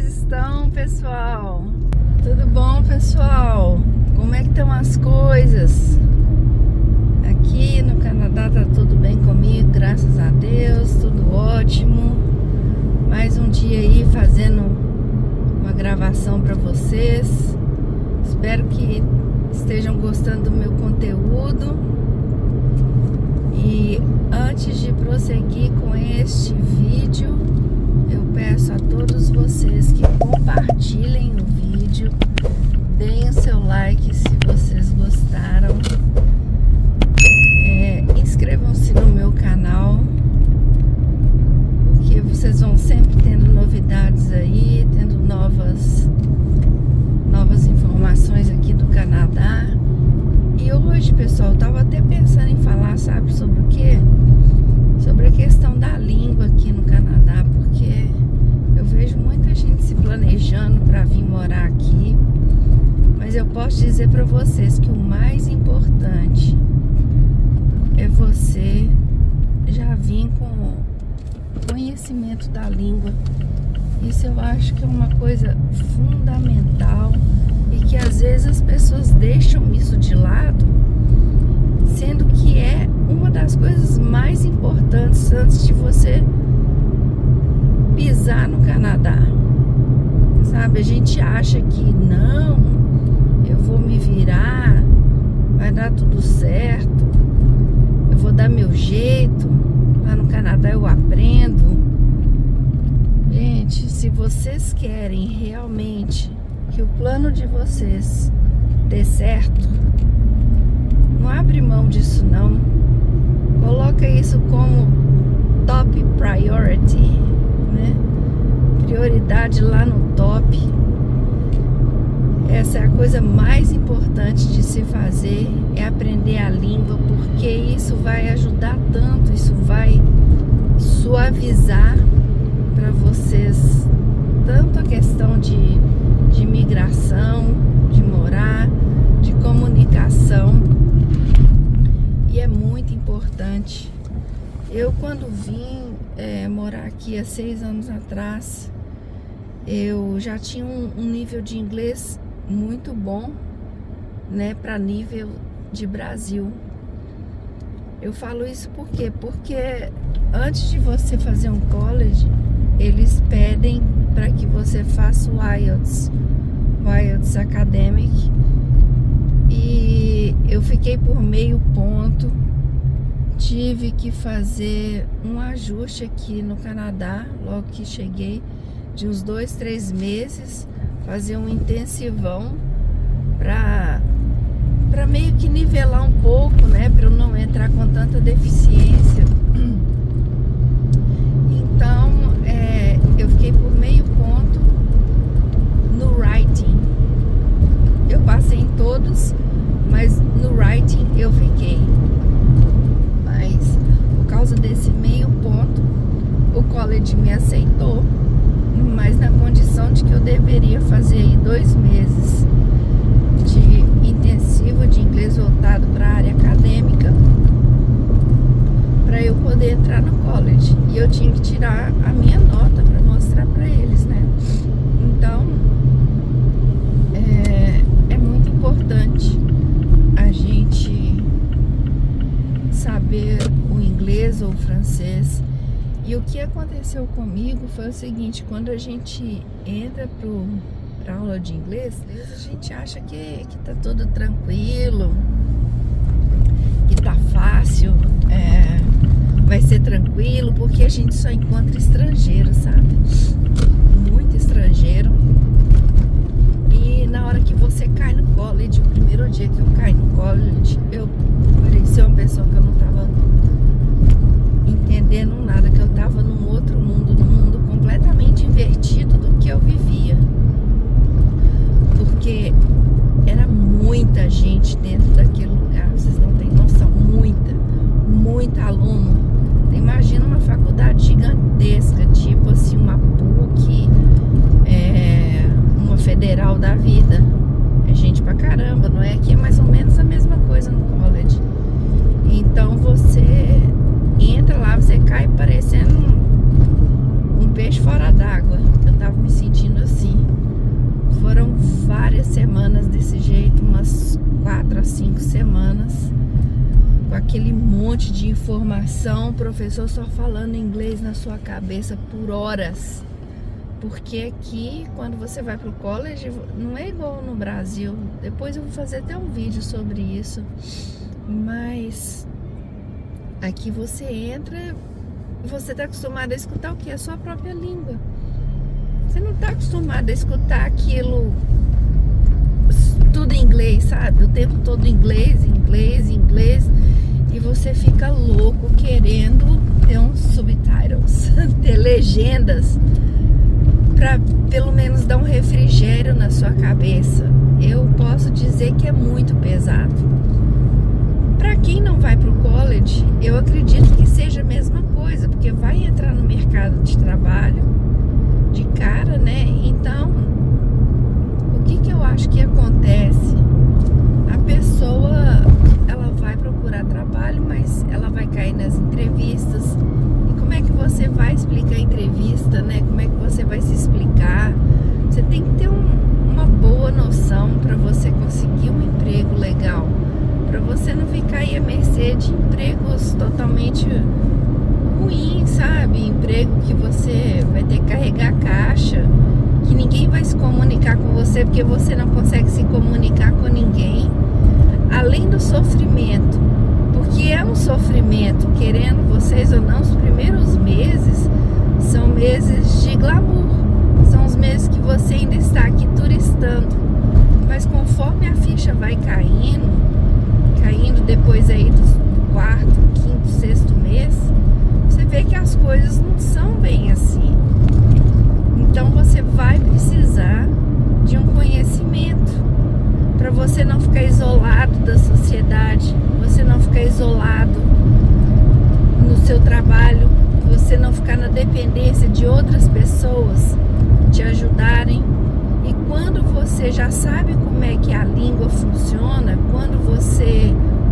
estão, pessoal? Tudo bom, pessoal? Como é que estão as coisas? Aqui no Canadá tá tudo bem comigo, graças a Deus, tudo ótimo. Mais um dia aí fazendo uma gravação para vocês. Espero que estejam gostando do meu conteúdo. E antes de prosseguir com este vídeo, eu peço a todos vocês que compartilhem o vídeo, deem o seu like se vocês gostaram, inscrevam-se no meu canal, porque vocês vão sempre tendo novidades aí, tendo novas informações aqui do Canadá. E hoje, pessoal, eu tava até pensando em falar, sabe, sobre o quê? Sobre a questão da língua aqui no Canadá, porque eu vejo muita gente se planejando para vir morar aqui, mas eu posso dizer para vocês que o mais importante é você já vir com conhecimento da língua. Isso eu acho que é uma coisa fundamental e que às vezes as pessoas deixam isso de lado, sendo que é uma das coisas mais importantes antes de você pisar no Canadá. Sabe, a gente acha que não, eu vou me virar, vai dar tudo certo, eu vou dar meu jeito, lá no Canadá eu aprendo. Gente, se vocês querem realmente que o plano de vocês dê certo, não abre mão disso não. Coloca isso como top priority, né? Prioridade lá no top. Essa é a coisa mais importante de se fazer, é aprender a língua, porque isso vai ajudar tanto, isso vai suavizar para vocês tanto a questão de migração, de morar, de comunicação. E é muito importante. Eu, quando vim morar aqui há 6 anos atrás, eu já tinha um nível de inglês muito bom, né, para nível de Brasil. Eu falo isso por quê? Porque antes de você fazer um college, eles pedem para que você faça o IELTS Academic, e eu fiquei por meio ponto. Tive que fazer um ajuste aqui no Canadá, logo que cheguei, de uns 2, 3 meses, fazer um intensivão para meio que nivelar um pouco, né, para eu não entrar com tanta deficiência. Então, eu fiquei por meio ponto no writing. Eu passei em todos, mas no writing eu fiquei. Mas por causa desse meio ponto, o college me aceitou, mas na condição de que eu deveria fazer aí 2 meses de intensivo de inglês voltado para a área acadêmica, para eu poder entrar no college. E eu tinha que tirar a minha nota para mostrar para eles, né? Então, é muito importante a gente saber o inglês ou o francês. E o que aconteceu comigo foi o seguinte: quando a gente entra para aula de inglês, a gente acha que tá tudo tranquilo, que tá fácil, vai ser tranquilo, porque a gente só encontra estrangeiro, sabe? Muito estrangeiro. E na hora que você cai no college, o primeiro dia que eu caí no college, eu parecia uma pessoa que eu não tava entendendo nada, que eu tava num outro mundo, num mundo completamente invertido do que eu vivia. Porque era muita gente dentro daquele lugar, vocês não têm noção, muita aluno. Imagina uma faculdade gigantesca, tipo assim, uma PUC, uma federal da vida. É gente pra caramba, não é? Aqui é mais ou menos a mesma coisa no college. Então você entra lá, você cai parecendo um peixe fora d'água. Eu tava me sentindo assim. com aquele monte de informação, o professor só falando inglês na sua cabeça por horas. Porque aqui, quando você vai pro college, não é igual no Brasil. Depois eu vou fazer até um vídeo sobre isso. Mas aqui você entra e você tá acostumado a escutar o quê? A sua própria língua. Você não tá acostumado a escutar aquilo tudo em inglês, sabe? O tempo todo em inglês, inglês, inglês. E você fica louco querendo ter uns subtitles, ter legendas, para pelo menos dar um refrigério na sua cabeça. Eu posso dizer que é muito pesado. Para quem não vai para o college, eu acredito que seja a mesma coisa, porque vai entrar no mercado de trabalho de cara, né? Então, o que eu acho que acontece? A pessoa, ela vai procurar trabalho, mas ela vai cair nas entrevistas. E como é que você vai explicar a entrevista, né? Como é que você vai se explicar? Você tem que ter uma boa noção para você conseguir um emprego legal, para você não ficar aí à mercê de empregos totalmente ruins, sabe? Emprego que você vai ter que carregar caixa, que ninguém vai se comunicar com você porque você não consegue se comunicar com ninguém. Além do sofrimento, porque é um sofrimento, querendo vocês ou não, os primeiros meses são meses de glamour, são os meses que você ainda está aqui turistando, mas conforme a ficha vai caindo depois aí do quarto, quinto, sexto mês, você vê que as coisas não são bem assim. Então você vai precisar de um conhecimento para você não ficar isolado da sociedade, você não ficar isolado no seu trabalho, você não ficar na dependência de outras pessoas te ajudarem. E quando você já sabe como é que a língua funciona, quando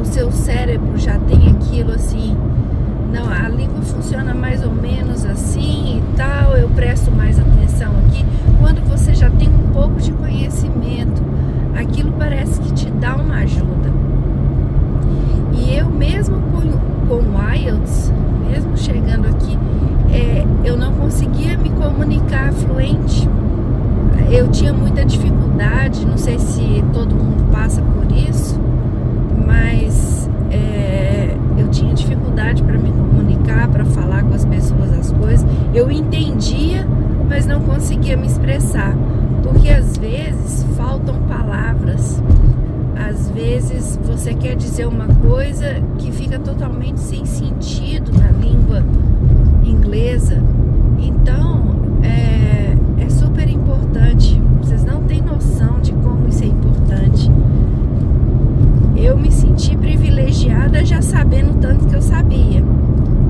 o seu cérebro já tem aquilo assim, não, a língua funciona mais ou menos assim e tal, eu presto mais atenção aqui. Quando você já tem um pouco de conhecimento, aquilo parece que te dá uma ajuda. E eu mesmo com o IELTS, mesmo chegando aqui, eu não conseguia me comunicar fluente. Eu tinha muita dificuldade, não sei se todo mundo passa por isso, mas eu tinha dificuldade para me comunicar, para falar com as pessoas as coisas. Eu entendia, mas não conseguia me expressar, porque às vezes faltam palavras. Às vezes você quer dizer uma coisa que fica totalmente sem sentido na língua inglesa. Então, é super importante. Vocês não têm noção de como isso é importante. Eu me senti privilegiada já sabendo o tanto que eu sabia.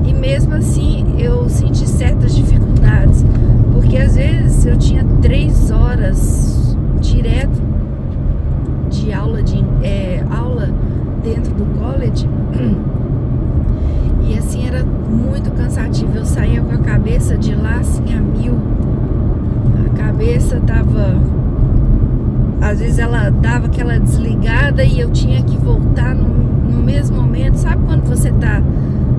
E mesmo assim, eu senti certas dificuldades. Porque às vezes eu tinha 3 horas direto de aula dentro do college. E assim era muito cansativo. Eu saía com a cabeça de lá assim a mil. A cabeça tava, às vezes ela dava aquela desligada e eu tinha que voltar no mesmo momento. Sabe quando você tá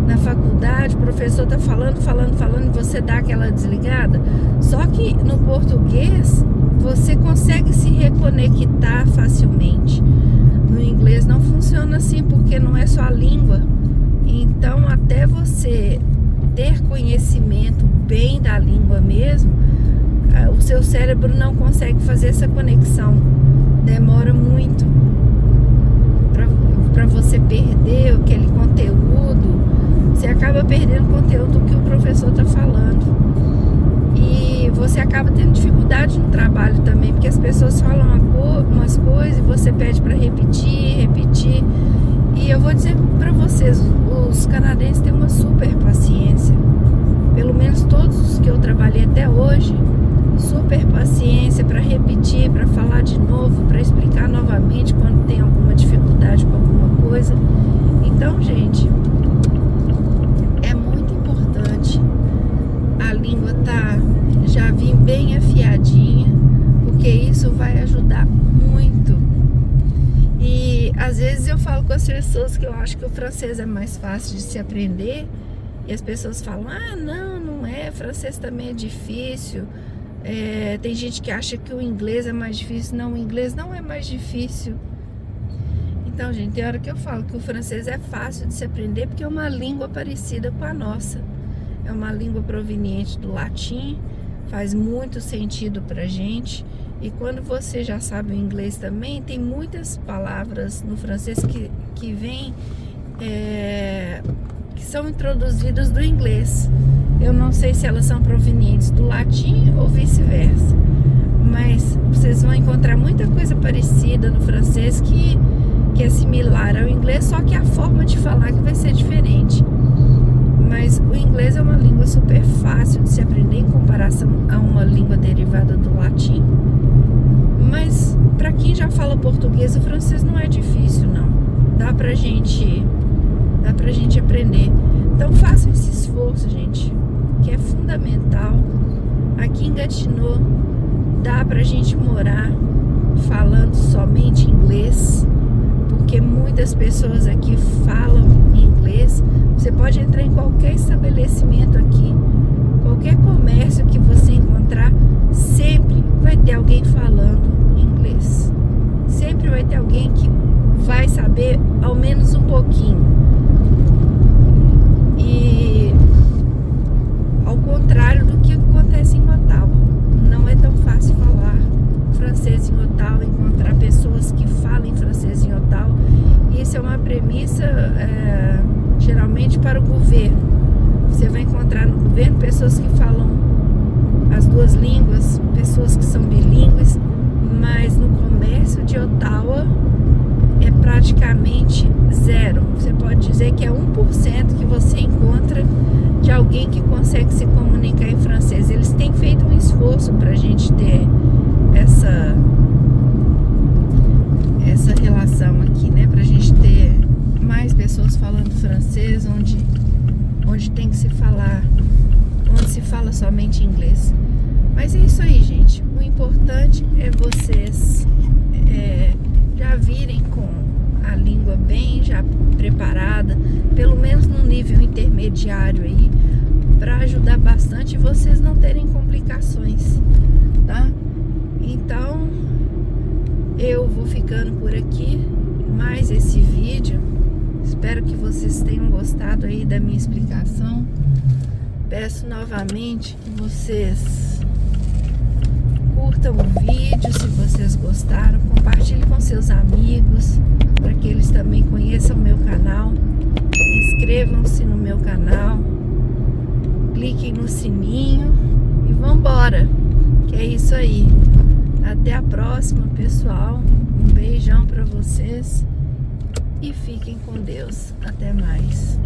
na faculdade, o professor tá falando e você dá aquela desligada? Só que no português você consegue se reconectar facilmente. No inglês não funciona assim, porque não é só a língua. Então, até você ter conhecimento bem da língua mesmo, o seu cérebro não consegue fazer essa conexão. Demora muito para você perder aquele conteúdo. Você acaba perdendo o conteúdo que o professor está falando. E você acaba tendo dificuldade no trabalho também, porque as pessoas falam umas coisas e você pede para repetir. E eu vou dizer para vocês, os canadenses têm uma super paciência. Pelo menos todos os que eu trabalhei até hoje, super paciência para repetir, para falar de novo, para explicar novamente quando tem alguma dificuldade com alguma coisa. Então, gente, é muito importante a língua já vir bem afiadinha, porque isso vai ajudar muito. E às vezes eu falo com as pessoas que eu acho que o francês é mais fácil de se aprender, e as pessoas falam, ah, não é, francês também é difícil. Tem gente que acha que o inglês é mais difícil. Não, o inglês não é mais difícil. Então, gente, tem hora que eu falo que o francês é fácil de se aprender porque é uma língua parecida com a nossa. É uma língua proveniente do latim, faz muito sentido pra gente. E quando você já sabe o inglês também, tem muitas palavras no francês que vêm, que são introduzidas do inglês. Eu não sei se elas são provenientes do latim ou vice-versa, mas vocês vão encontrar muita coisa parecida no francês que é similar ao inglês, só que a forma de falar que vai ser diferente. Mas o inglês é uma língua super fácil de se aprender em comparação a uma língua derivada do latim. Mas para quem já fala português, o francês não é difícil, não. Dá pra gente aprender. Então façam esse esforço, gente, que é fundamental. Aqui em Gatineau dá pra gente morar falando somente inglês, porque muitas pessoas aqui falam inglês. Você pode entrar em qualquer estabelecimento aqui, qualquer comércio que você encontrar, sempre vai ter alguém falando inglês. Sempre vai ter alguém que vai saber ao menos um pouquinho. E ao contrário do que acontece em Ottawa, não é tão fácil falar francês em Ottawa, encontrar pessoas que falem francês em Ottawa. E isso é uma premissa geralmente para o governo. Você vai encontrar no governo pessoas que falam as duas línguas, pessoas que são bilíngues, mas no comércio de Ottawa é praticamente zero. Você pode dizer que é 1% que você encontra de alguém que consegue se comunicar em francês. Eles têm feito um esforço para a gente ter essa relação aqui, né? Pra gente ter mais pessoas falando francês, onde tem que se falar, onde se fala somente inglês. Mas é isso aí, gente. O importante é vocês já virem com a língua bem já preparada, pelo menos no nível intermediário aí, para ajudar bastante vocês não terem complicações, tá? Então, eu vou ficando por aqui, mais esse vídeo. Espero que vocês tenham gostado aí da minha explicação. Peço novamente que vocês curtam o vídeo se vocês gostaram, compartilhe com seus amigos para que eles também conheçam o meu canal. Inscrevam-se no meu canal, cliquem no sininho e vambora, que é isso aí. Até a próxima, pessoal. Um beijão para vocês e fiquem com Deus. Até mais.